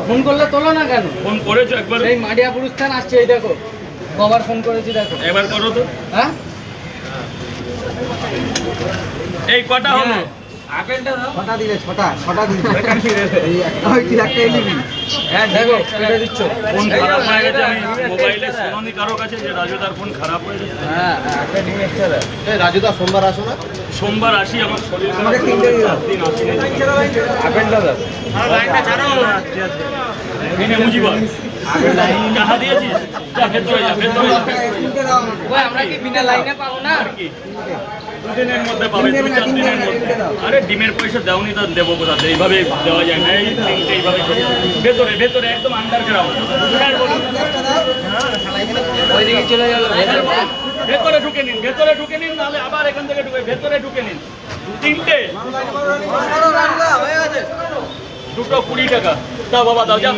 Phone করলে তোলো না কেন? ফোন করেছো একবার? এই মাডিয়া পুরুষস্থান আসছে, এই দেখো কবার ফোন করেছি দেখো। একবার করো তো। হ্যাঁ এই কটা হলো? আপেলটা দাও। ছটা দিলে ছটা দিলে এই একটা হইছে একটা এলিবি। হ্যাঁ দেখো কেটে দিচ্ছ। ফোন খারাপ হয়ে গেছে, আমি মোবাইলে শুনুনি কারো কাছে যে রাজুদার ফোন খারাপ হয়ে গেছে। হ্যাঁ একটা ডিম এক্সট্রা দাও। এই রাজুদা সোমবার আসো না? সোমবার আসি, আমার শরীর খারাপ। আমাকে তিনটে দিও। 4 দিন আসিনি। আপেলটা দাও। লাইনটা ছাড়ো। এনে মুজিবা টাকা দিয়েছিস? যা ভেতরে যা, ভেতরে যা। তিনটে দাও আমাকে। ওই আমরা কি বিনা লাইনে পাবো না? আর কি 2 দিনের মধ্যে পাবে, 2-4 দিনের মধ্যে। আরে ডিমের পয়সা দেওনি তো দেবো কোথাতে? এইভাবে দেওয়া যায় না, এই তিনটে এইভাবে করে। ভেতরে ভেতরে একদম আন্ডারগ্রাউন্ড। একটা দাও। ওইদিকে চলে গেল। ভেতরে ঢুকে নিন, ভেতরে ঢুকে নিন, নাহলে আবার এখান থেকে ঢুকে ভেতরে ঢুকে নিন। তিনটে রাজুদা হয়ে গেছে। 220 টাকা। দাও বাবা দাও, যা